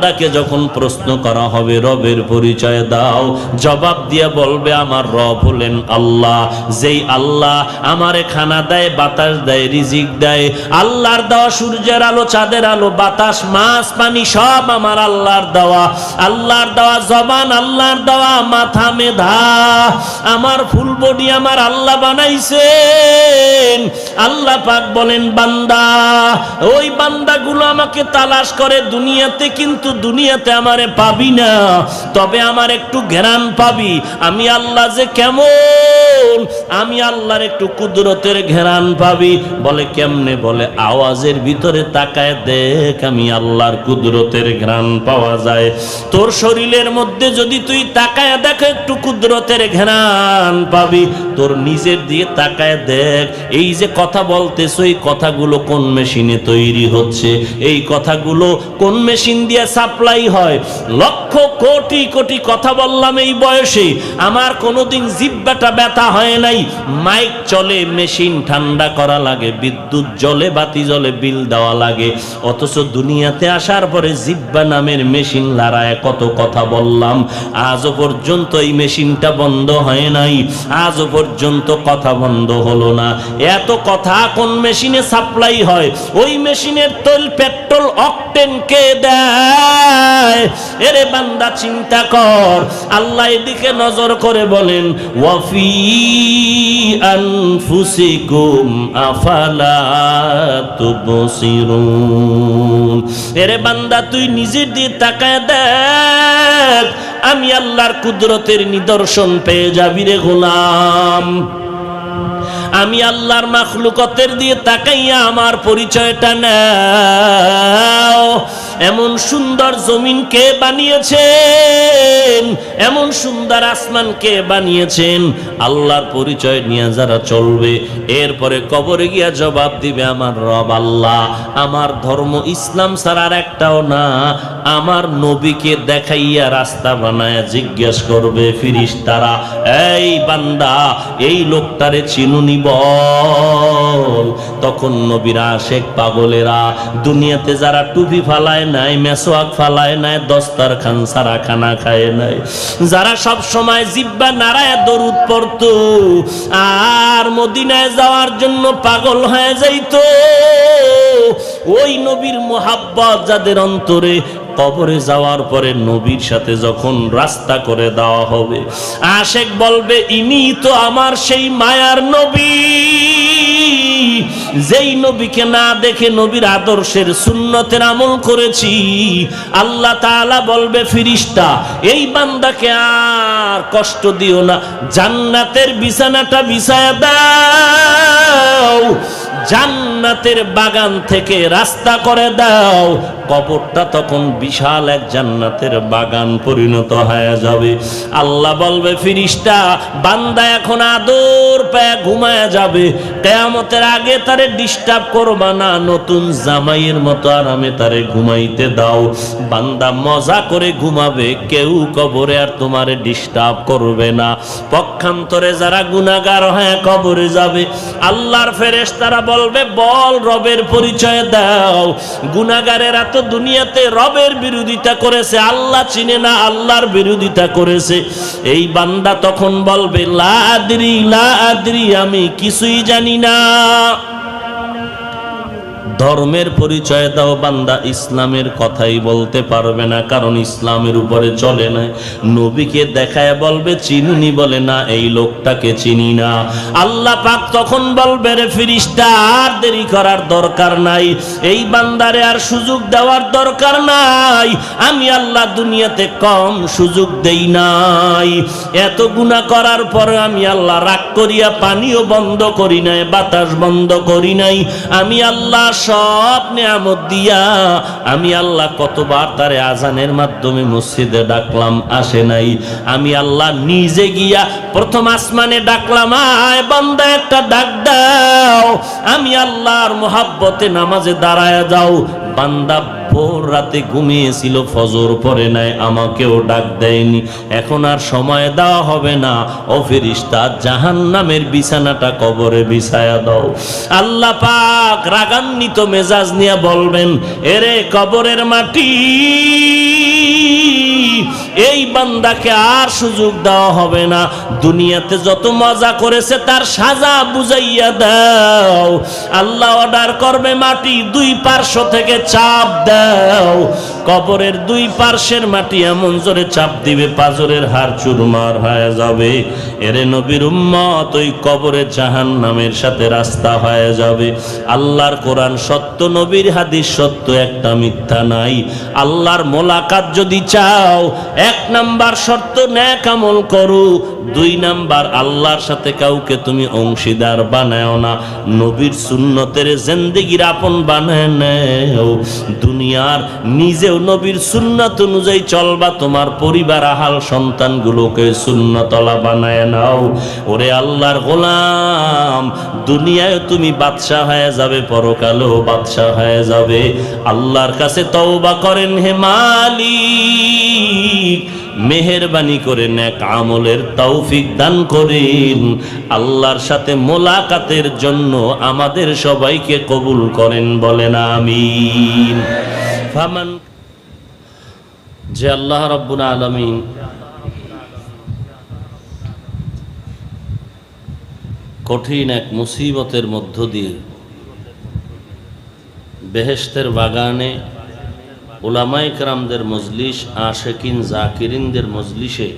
বান্দাকে যখন প্রশ্ন করা হবে রবের পরিচয় দাও, জবাব দিয়ে বলবে আমার রব হলেন আল্লাহ, যেই আল্লাহ আমারে খানা দেয়, বাতাস দেয়, রিজিক দেয়। আল্লাহর দেওয়া সূর্যের আলো, চাঁদের আলো, বাতাস, মাছ, পানি সব আমার আল্লাহর দেওয়া। আল্লাহর দেওয়া জবান, আল্লাহর দেওয়া মাথা, মেধা, আমার ফুল বডি আমার আল্লাহ বানাইছেন। আল্লাহ পাক বলেন বান্দা, ওই বান্দাগুলো আমাকে তালাশ করে দুনিয়াতে, কিন্তু দুনিয়াতে আমারে পাবি না, তবে আমার একটু ঘ্রাণ পাবি। আমি আল্লাহ যে কেমন, আমি আল্লাহর একটু কুদরতের ঘ্রাণ পাবি। বলে কেমনে? বলে আওয়াজের ভিতরে তাকায় দেখ, আমি আল্লাহর কুদরতের ঘ্রাণ পাওয়া যায়। তোর শরীরের মধ্যে যদি তুই তাকায় দেখ, একটু কুদরতের ঘ্রাণ পাবি। তোর নিজের দিয়ে তাকায় দেখ, এই যে কথা বলতেছ, এই কথাগুলো কোন মেশিনে তৈরি হচ্ছে, এই কথাগুলো কোন মেশিন দিয়ে সাপ্লাই হয়। লক্ষ কোটি কোটি কথা বললাম এই বয়সে, আমার কোনোদিন জিহ্বাটা ব্যথা হয় নাই। মাইক চলে, মেশিন ঠান্ডা করা লাগে, বিদ্যুৎ জ্বলে, বাতি জ্বলে, বিল দেওয়া লাগে। অথচ দুনিয়াতে আসার পরে জিহ্বা নামের মেশিন লড়ায় কত কথা বললাম, আজও পর্যন্ত এই মেশিনটা বন্ধ হয় নাই, আজও পর্যন্ত কথা বন্ধ হলো না। এত কথা কোন মেশিনে সাপ্লাই হয়? ওই মেশিনের তেল, পেট্রোল, অকটেন কে দেয়? এরে বান্দা চিন্তা কর। আল্লাহ এদিকে নজর করে বলেন ওয়াফি আনফুসিকুম আফালা তুবসিরুন। এরে বান্দা তুই নিজের দিয়ে তাকায় দেখ, আমি আল্লাহর কুদরতের নিদর্শন পেয়ে যাবি রে গোলাম। আমি আল্লাহর মাখলুকতের দিয়ে তাকাইয়া আমার পরিচয়টা নাও। এমন সুন্দর জমিন কে বানিয়েছেন, এমন সুন্দর আসমান কে বানিয়েছেন? আল্লাহর পরিচয় নিয়ে যারা চলবে, এরপরে কবরে গিয়া জবাব দিবে আমার রব আল্লাহ। আমার ধর্ম ইসলাম ছাড়া আর একটাও না। আমার নবীকে দেখাইয়া রাস্তা বানায় জিজ্ঞেস করবে ফেরেশতারা, এই বান্দা, এই লোকটারে চিনুনি বল। তখন নবীরা, আশেক পাগলেরা, দুনিয়াতে যারা টুপি ফালায় নাই, মেসওয়াক ফালায় নাই, দস্তরখান সারা খানা খায় নাই, যারা সব সময় জিহ্বা নাড়ায় দরুদ পড়তো আর মদিনায় যাওয়ার জন্য পাগল হয়ে যাইতো, ওই নবীর মোহাব্বত যাদের অন্তরে, কবরে যাওয়ার পরে নবীর সাথে যখন রাস্তা করে দেওয়া হবে, আশেক বলবে ইনি তো আমার সেই মায়ার নবী, যেই নবীকে না দেখে নবীর আদর্শের সুন্নতের আমল করেছি। আল্লাহ তাআলা বলবে ফেরেশতা, এই বান্দাকে আর কষ্ট দিও না, জান্নাতের বিছানাটা বিছায়া দাও, জান্নাতের বাগান থেকে রাস্তা করে দাও। কবরটা তখন বিশাল এক জান্নাতের বাগান পরিণত হয়ে যাবে। আল্লাহ বলবে ফেরেশতা, বান্দা এখন আদর পেয়ে ঘুমায় যাবে, কিয়ামতের আগে তারে ডিস্টার্ব করবা না, নতুন জামাইয়ের মতো আরামে তারে ঘুমাইতে দাও। বান্দা মজা করে ঘুমাবে, কেউ কবরে আর তোমারে ডিস্টার্ব করবে না। পক্ষান্তরে যারা গুনাহগার হয়ে কবরে যাবে, আল্লাহর ফেরেশতারা বলবে বল রবের পরিচয় দাও। গুনাহগারেরা তো দুনিয়াতে রবের বিরোধিতা করেছে, আল্লাহ চিনে না, আল্লাহর বিরোধিতা করেছে। এই বান্দা তখন বলবে লা আদরি, লা আদরি, আমি কিছুই জানি না। ধর্মের পরিচয় দাও, বান্দা ইসলামের কথাই বলতে পারবে না, কারণ ইসলামের উপরে চলে না। নবীকে দেখায় বলবে চিনুনি, বলে না, এই লোকটাকে চিনি না। আল্লাহ পাক তখন বলবে রে ফেরেশতা, আর দেরি করার দরকার নাই, এই বান্দারে আর সুযোগ দেওয়ার দরকার নাই। আমি আল্লাহ দুনিয়াতে কম সুযোগ দেই নাই, এত গুনাহ করার পরে আমি আল্লাহ রাগ করিয়া পানিও বন্ধ করি নাই, বাতাস বন্ধ করি নাই। আমি আল্লাহ সব নিয়ামত দিয়া আমি আল্লাহ কতবার তারে আজানের মাধ্যমে মসজিদে ডাকলাম, আসে নাই। আমি আল্লাহ নিজে গিয়া প্রথম আসমানে ডাকলাম, আয় বান্দা একটা ডাক দাও। আমি আল্লাহর মোহাব্বতে নামাজে দাঁড়ায়া যাও। বান্দা ভোর রাতে ঘুমিয়েছিল, ফজর পড়ে নাই, আমাকেও ডাক দেয়নি, এখন আর সময় দেওয়া হবে না। ও ফেরেশতা, জাহান্নামের বিছানাটা কবরে বিছায়া দাও। আল্লাহ পাক রাগান্বিত মেজাজ নিয়ে বলবেন, এরে কবরের মাটি, বান্দাকে আর সুযোগ দেওয়া হবে না। দুনিয়াতে যত মজা করেছে তার সাজা বুঝাইয়া দাও। আল্লাহ অর্ডার করবে, মাটি দুই পার্শ্ব থেকে চাপ দাও। কবরের দুই পার্শ্বের মাটি এমন জোরে চাপ দিবে পাজরের হাড় চুরমার হয়ে যাবে। এরে নবীর উম্মত, ওই কবরে জাহান্নামের সাথে রাস্তা হয়ে যাবে। আল্লাহর কোরআন সত্য, নবীর হাদিস সত্য, একটা মিথ্যা নাই। আল্লাহর মোলাকাত যদি চাও, 1 নাম্বার শর্ত নেক আমল করো। 2 নাম্বার, আল্লাহর সাথে কাউকে তুমি অংশীদার বানাও না, নবীর সুন্নতের জিন্দেগির আপন বানায় নাও। দুনিয়ার নিজেও নবীর সুন্নত অনুযায়ী চলবা, তোমার পরিবার আহাল সন্তানগুলোকে সুন্নতলা বানায় নাও। ওরে আল্লাহর গোলাম, দুনিয়ায় তুমি বাদশা হয়ে যাবে, পরকালেও বাদশা হয়ে যাবে। আল্লাহর কাছে তওবা করেন, হে মালিক মেহেরবানি করে নেক আমলের তৌফিক দান করেন। আল্লাহর সাথে মোলাকাতের জন্য আমাদের সবাইকে কবুল করেন, বলেন আমিন। ফামান, যে আল্লাহ রাব্বুল আলামিন কঠিন এক মুসিবতের মধ্য দিয়ে বেহেশতের বাগানে উলামায়ে কেরামদের মজলিস, আশিকিন জাকিরিনদের মজলিসে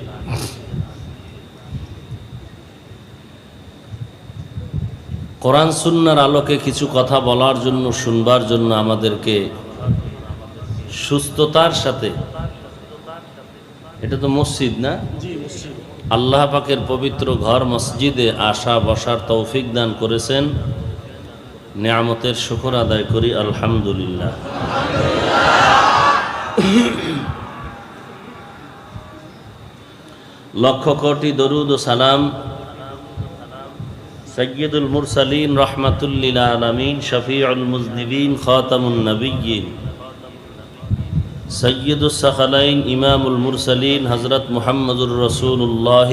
কোরআন সুন্নাহর আলোকে কিছু কথা বলার জন্য, শুনবার জন্য আমাদেরকে সুস্থতার সাথে, এটা তো মসজিদ না, আল্লাহ পাকের পবিত্র ঘর মসজিদে আসা বসার তৌফিক দান করেছেন। নিয়ামতের শুকর আদায় করি, আলহামদুলিল্লাহ। লক্ষ কোটি দরুদ ও সালাম সাইয়্যিদুল মুরসালিন রাহমাতুল লিল আলামিন, শফিউল মুজনিবিন, খাতামুন নবিয়্যিন, সৈয়দুস সাখালাইন, ইমামুল মুরসালিন হযরত মুহাম্মদুর রাসূলুল্লাহ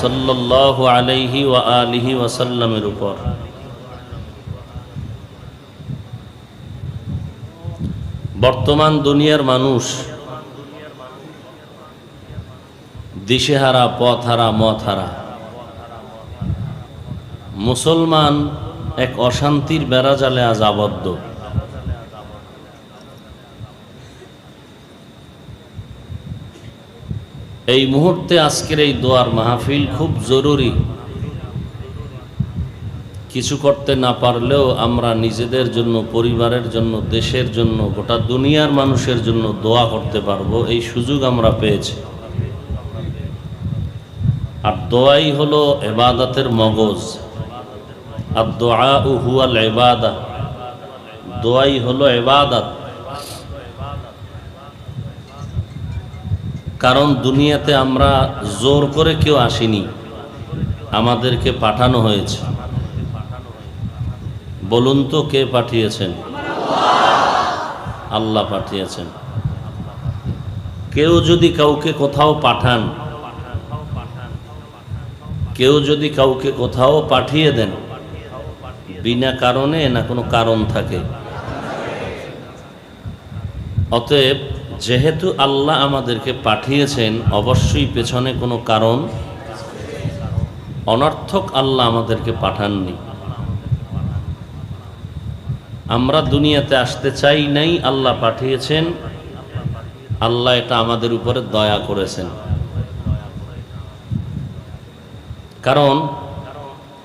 সাল্লাল্লাহু আলাইহি ওয়া আলিহি ওয়াসাল্লামের উপর বর্তমান দুনিয়ার মানুষ দিশেহারা, পথহারা, মতহারা। মুসলমান এক অশান্তির বেড়াজালে আজ আবদ্ধ। এই মুহূর্তে আজকের এই দোয়ার মাহফিল খুব জরুরি। কিছু করতে না পারলেও আমরা নিজেদের জন্য, পরিবারের জন্য, দেশের জন্য, গোটা দুনিয়ার মানুষের জন্য দোয়া করতে পারবো, এই সুযোগ আমরা পেয়েছি। আর দোয়াই হলো ইবাদতের মগজ। আর দোয়া হুয়াল ইবাদা, দোয়াই হলো ইবাদত। কারণ দুনিয়াতে আমরা জোর করে কেউ আসিনি, আমাদেরকে পাঠানো হয়েছে। বলুন তো, কে পাঠিয়েছেন? আল্লাহ পাঠিয়েছেন। কেউ যদি কাউকে কোথাও পাঠান, কেউ যদি কাউকে কোথাও পাঠিয়ে দেন, বিনা কারণে না কোনো কারণ থাকে। অতএব যেহেতু আল্লাহ আমাদেরকে পাঠিয়েছেন, অবশ্যই পেছনে কোনো কারণ, অনর্থক আল্লাহ আমাদেরকে পাঠাননি। আমরা দুনিয়াতে আসতে চাই নাই, আল্লাহ পাঠিয়েছেন। আল্লাহ এটা আমাদের উপরে দয়া করেছেন। কারণ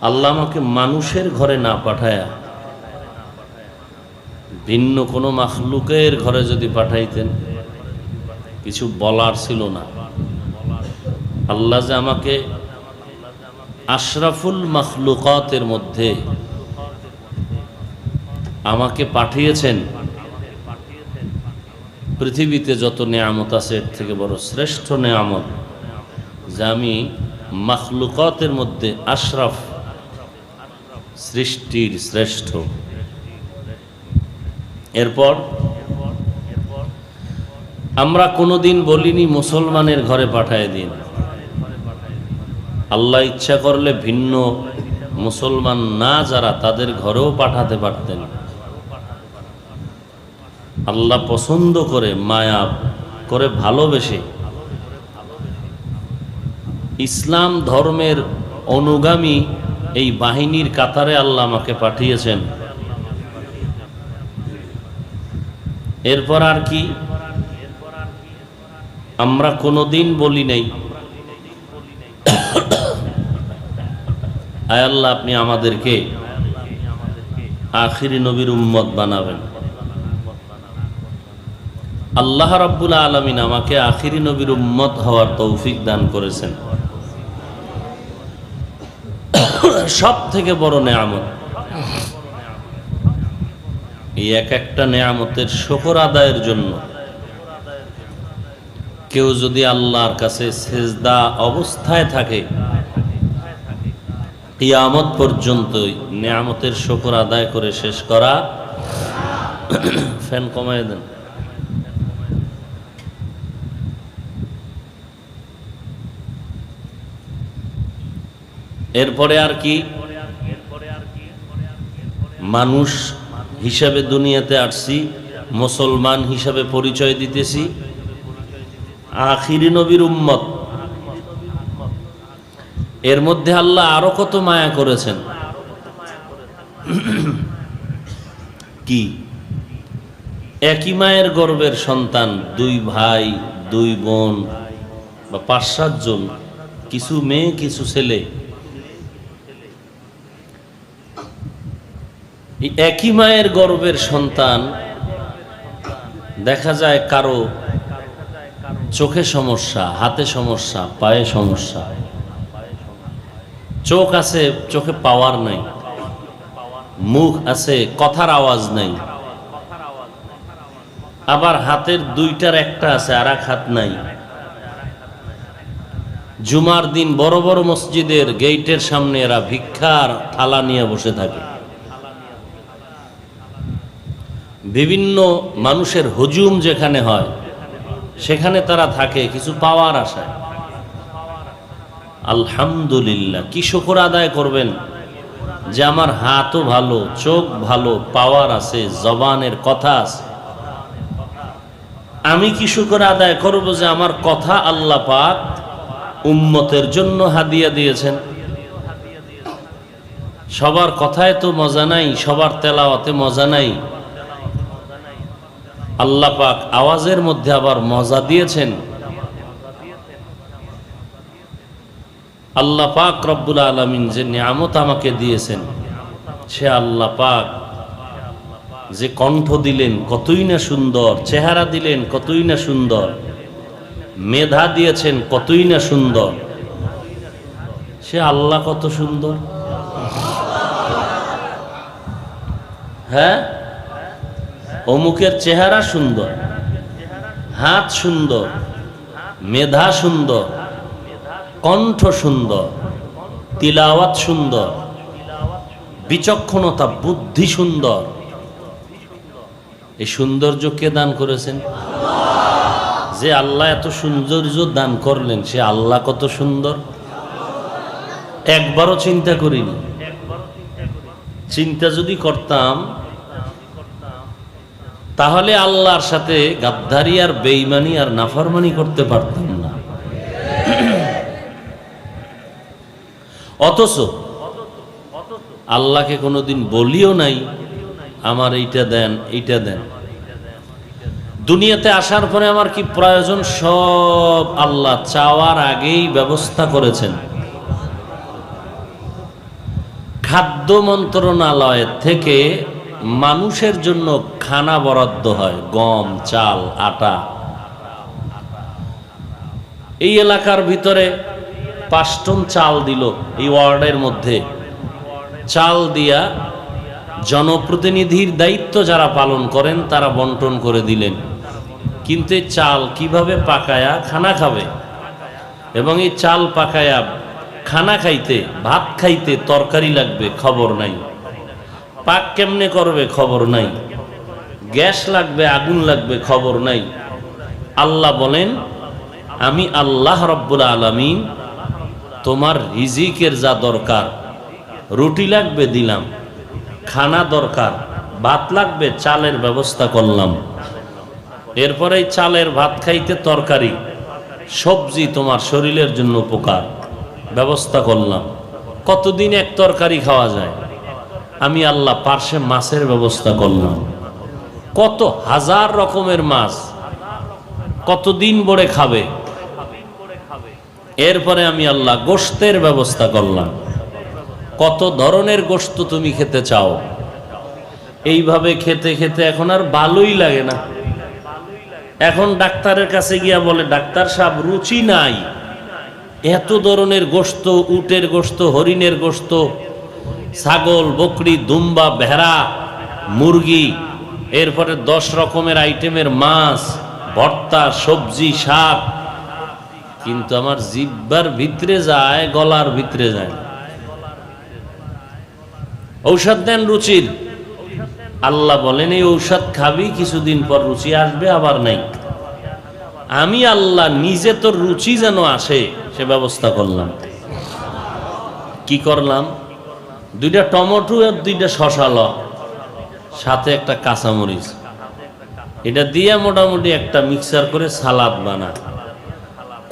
আল্লাহ আমাকে মানুষের ঘরে না পাঠায়া ভিন্ন কোনো মাখলুকের ঘরে যদি পাঠাইতেন, কিছু বলার ছিল না। আল্লাহ যে আমাকে আশরাফুল মাখলুকাতের মধ্যে আমাকে পাঠিয়েছেন, পৃথিবীতে যত নেয়ামত আছে এর থেকে বড় শ্রেষ্ঠ নেয়ামত যে আমি মাখলুকাতের মধ্যে আশরাফ, সৃষ্টির শ্রেষ্ঠ। এরপর আমরা কোনোদিন বলিনি মুসলমানের ঘরে পাঠায় দিন। আল্লাহ ইচ্ছা করলে ভিন্ন মুসলমান না যারা, তাদের ঘরেও পাঠাতে পারতেন। আল্লাহ পছন্দ করে, মায়া করে, ভালোবেসে ইসলাম ধর্মের অনুগামী এই বাহিনীর কাতারে আল্লাহ আমাকে পাঠিয়েছেন। এরপর আর কি? আমরা কোনোদিন বলি নাই আয় আল্লাহ আপনি আমাদেরকে আখিরি নবীর উম্মত বানাবেন। আল্লাহ রাব্বুল আলামিন আমাকে আখিরি নবীর উম্মত হওয়ার তৌফিক দান করেছেন। সব থেকে বড় নেয়ামত। এই এক একটা নেয়ামতের শুকর আদায়ের জন্য কেউ যদি আল্লাহর কাছে সেজদা অবস্থায় থাকে, কিয়ামত পর্যন্ত নেয়ামতের শুকর আদায় করে শেষ করা। ফ্যান কমায় দেন। এরপরে আর কি? মানুষ হিসাবে দুনিয়াতে আসছি, মুসলমান হিসাবে পরিচয় দিতেছি, আখিরি নবীর উম্মত। এর মধ্যে আল্লাহ আরো কত মায়া করেছেন। কি? একই মায়ের গর্ভের সন্তান, দুই ভাই দুই বোন বা ৫-৭ জন, কিছু মেয়ে কিছু ছেলে, একই মায়ের গর্ভের সন্তান। দেখা যায় কারো চোখে সমস্যা, হাতে সমস্যা, পায়ে সমস্যা। চোখ আছে, চোখে পাওয়ার নাই। মুখ আছে, কথার আওয়াজ নাই। আবার হাতের দুইটার একটা আছে, আর এক হাত নাই। জুমার দিন বড় বড় মসজিদের গেটের সামনে এরা ভিক্ষার থালা নিয়ে বসে থাকে। বিভিন্ন মানুষের হুজুম যেখানে হয় সেখানে তারা থাকে কিছু পাওয়ার আশায়। আলহামদুলিল্লাহ, কি শুকর আদায় করবেন যে আমার হাতও ভালো, চোখ ভালো, পাওয়ার আছে, জবানের কথা আছে। আমি কি শুকর আদায় করব যে আমার কথা আল্লাহ পাক উম্মতের জন্য হাদিয়া দিয়েছেন। সবার কথায় তো মজা নাই, সবার তেলাওয়াতে মজা নাই। আল্লাহ পাক আওয়াজের মধ্যে আবার মজা দিয়েছেন। আল্লাহ পাক রব্বুল আলামিন যে নিয়ামত আমাকে দিয়েছেন, সে আল্লাহ পাক যে কণ্ঠ দিলেন কতই না সুন্দর, চেহারা দিলেন কতই না সুন্দর, মেধা দিয়েছেন কতই না সুন্দর। সে আল্লাহ কত সুন্দর। হ্যাঁ, অমুকের চেহারা সুন্দর, হাত সুন্দর, মেধা সুন্দর, কণ্ঠ সুন্দর, তিলাওয়াত সুন্দর, বিচক্ষণতা, বুদ্ধি সুন্দর। এই সৌন্দর্য কে দান করেছেন? যে আল্লাহ এত সৌন্দর্য দান করলেন, সে আল্লাহ কত সুন্দর। একবারও চিন্তা করিনি। চিন্তা যদি করতাম তাহলে আল্লাহর সাথে গাদ্দারি আর বেঈমানি আর নাফরমানি করতে পারতাম না। অথচ আল্লাহকে কোনোদিন বলিও নাই আমার এইটা দেন, এইটা দেন। দুনিয়াতে আসার পরে আমার কি প্রয়োজন সব আল্লাহ চাওয়ার আগেই ব্যবস্থা করেছেন। খাদ্য মন্ত্রণালয় থেকে মানুষের জন্য খানা বরাদ্দ হয়, গম, চাল, আটা। এই এলাকার ভিতরে 5 টন চাল দিল এই ওয়ার্ডের মধ্যে। চাল দিয়া জনপ্রতিনিধির দায়িত্ব যারা পালন করেন তারা বন্টন করে দিলেন। কিন্তু এই চাল কিভাবে পাকায়া খানা খাবে, এবং এই চাল পাকায়া খানা খাইতে, ভাত খাইতে তরকারি লাগবে, খবর নাই। পাক কেমনে করবে, খবর নাই। গ্যাস লাগবে, আগুন লাগবে, খবর নাই। আল্লাহ বলেন, আমি আল্লাহ রব্বুল আলামিন তোমার রিজিকের যা দরকার, রুটি লাগবে দিলাম, খানা দরকার, ভাত লাগবে, চালের ব্যবস্থা করলাম। এরপরে চালের ভাত খাইতে তরকারি, সবজি তোমার শরীরের জন্য উপকার, ব্যবস্থা করলাম। কতদিন এক তরকারি খাওয়া যায়? আমি আল্লাহ পার্শ্বে মাছের ব্যবস্থা করলাম। কত হাজার রকমের মাছ, কতদিন বড়ে খাবে? এরপরে আমি আল্লাহ গোশতের ব্যবস্থা করলাম। কত ধরনের গোশত তুমি খেতে চাও? এইভাবে খেতে খেতে এখন আর ভালোই লাগে না। এখন ডাক্তারের কাছে গিয়া বলে, ডাক্তার সাহেব রুচি নাই, এত ধরনের গোশত, উটের গোশত, হরিণের গোশত, ছাগল, বকরি, দুম্বা, ভেড়া, মুরগি, এরপরে 10 রকমের আইটেমের মাছ, ভর্তা, সবজি, শাক, কিন্তু আমার জিহ্বার ভিতরে যায়, গলার ভিতরে যায়। ঔষধ দেন রুচির। আল্লাহ বলেন এই ঔষধ খাবি, কিছুদিন পর রুচি আসবে, আবার নাই। আমি আল্লাহ নিজে তোর রুচি যেন আসে সে ব্যবস্থা করলাম। কি করলাম? 2টা টমেটো আর 2টা শসা ল, সাথে একটা কাঁচামরিচ, এটা দিয়ে মোটামুটি একটা মিক্সার করে সালাদ বানা।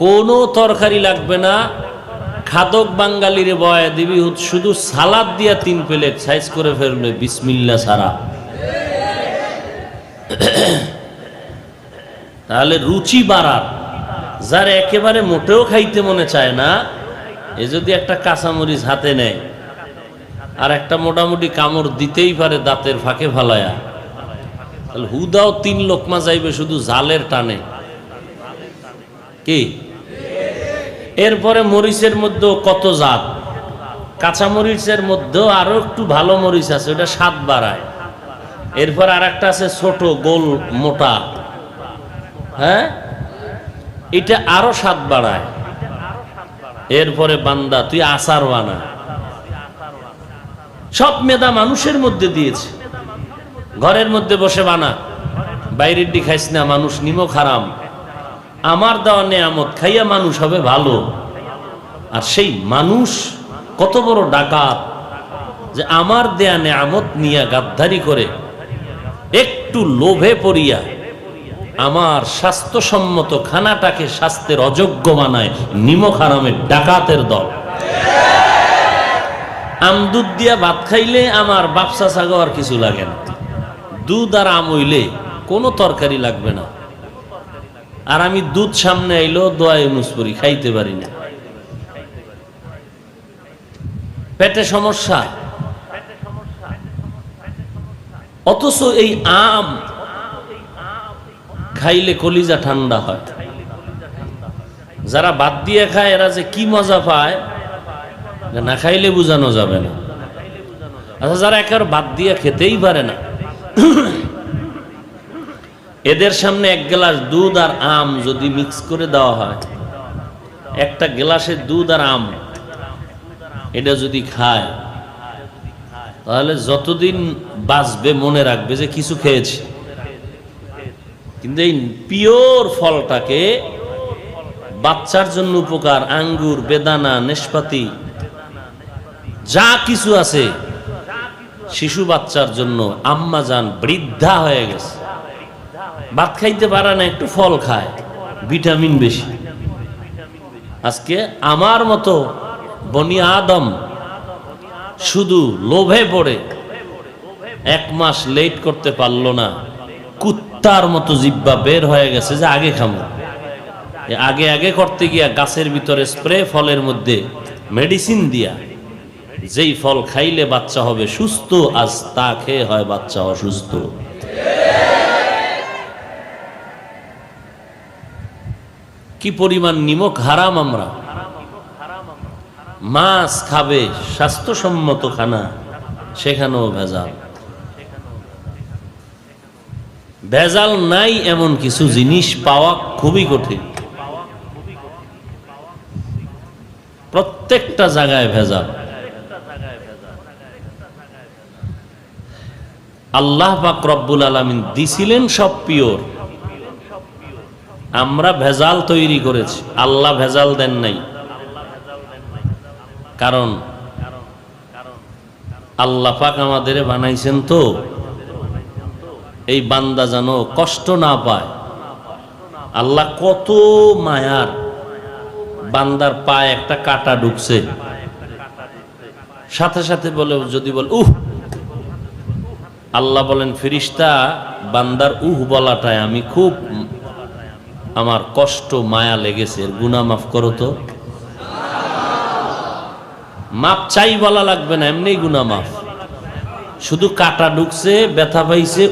কোনো তরকারি লাগবে না, খাদক বাঙালির বয়া দিবি, শুধু সালাদ দিয়া 3 প্লেট সাইজ করে ফেলবে বিসমিল্লাহ ছাড়া। তাহলে রুচি বাড়ার, যার একেবারে মোটেও খাইতে মনে চায় না, এ যদি একটা কাঁচামরিচ হাতে নেয় আর একটা মোটামুটি কামড় দিতেই পারে দাঁতের ফাঁকে ফালায়া, তাহলে হুদাও 3 লোকমা যাইবে শুধু জালের টানে। কি? এরপরে মরিচের মধ্যেও কত জাত, কাঁচামরিচের মধ্যেও আরো একটু ভালো মরিচ আছে, ওটা স্বাদ বাড়ায়। এরপর আর একটা আছে ছোট গোল মোটা, হ্যাঁ, এটা আরো স্বাদ বাড়ায়। এরপরে বান্দা তুই আচার বানা, সব মেধা মানুষের মধ্যে দিয়েছে, ঘরের মধ্যে বসে বানা, বাইরের দি খাইস না, মানুষ নিমক হারাম। আমার দেওয়া নেয়ামত খাইয়া মানুষ হবে ভালো। আর সেই মানুষ কত বড় ডাকাত যে আমার দেয়া নেয়ামত নিয়ে গাদ্দারি করে, একটু লোভে পড়িয়া আমার স্বাস্থ্যসম্মত খানাটাকে স্বাস্থ্যের অযোগ্য বানায়। নিমক হারামের ডাকাতের দল। দুধ দিয়া ভাত খাইলে আমার বাপসা ছাগো আর কিছু লাগে না, দুধ আর আম হইলে কোনো তরকারি লাগবে না। আর আমি দুধ সামনে আইলো দোয়া ইউনুস পড়ি, খাইতে পারি না, পেটে সমস্যা। অথচ এই আম খাইলে কলিজা ঠান্ডা হয়। যারা বাদ দিয়ে খায় এরা যে কি মজা পায় না খাইলে বোঝানো যাবে না। আচ্ছা, যারা একেবারে বাদ দিয়ে খেতেই পারে না, এদের সামনে 1 গ্লাস দুধ আর আম যদি মিক্স করে দেওয়া হয়, একটা গ্লাসে দুধ আর আম এটা যদি খায়, তাহলে যতদিন বাঁচবে মনে রাখবে যে কিছু খেয়েছে। কিন্তু এই পিওর ফলটাকে বাচ্চার জন্য উপকার, আঙ্গুর, বেদানা, নেশপাতি যা কিছু আছে শিশু বাচ্চার জন্য। আম্মা জান বৃদ্ধা হয়ে গেছে, ভাত খাইতে পারে না, একটু ফল খায়, ভিটামিন বেশি। আজকে আমার মতো বনি আদম শুধু লোভে পড়ে 1 মাস লেট করতে পারলো না, কুত্তার মতো জিব্বা বের হয়ে গেছে যে আগে খামো। আগে আগে করতে গিয়া গাছের ভিতরে স্প্রে, ফলের মধ্যে মেডিসিন দিয়া যেই ফল খাইলে বাচ্চা হবে সুস্থ, আজ তা খেয়ে হয় বাচ্চা অসুস্থ। কি পরিমাণ নিমক হারাম। আমরা মাছ খাবে, স্বাস্থ্যসম্মত খানা, সেখানেও ভেজাল। ভেজাল নাই এমন কিছু জিনিস পাওয়া খুবই কঠিন। প্রত্যেকটা জায়গায় ভেজাল। আল্লাহ পাক রব্বুল আলামিন দিছিলেন সব পিওর, আমরা ভেজাল তৈরি করেছি। আল্লাহ ভেজাল দেন নাই, কারণ আল্লাহ পাক আমাদের বানাইছেন তো এই বান্দা যেন কষ্ট না পায়। আল্লাহ কত মায়ার, বান্দার পায়ে একটা কাঁটা ঢুকছে, সাথে সাথে বলে, যদি বল আল্লাহ বলেন ফেরেশতা, বান্দার বলাটায় আমি খুব আমার কষ্ট মায়া লেগেছে, এর গুনাহ মাফ করো তো। মাপ চাই বলা লাগবে না, এমনি গুনাহ মাফ। শুধু কাটা ঢুকছে, ব্যথা পাইছে,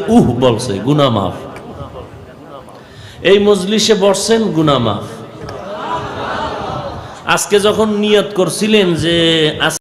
বলছে, গুনাহ মাফ। এই মজলিসে বসছেন, গুনাহ মাফ। আজকে যখন নিয়ত করছিলেন যে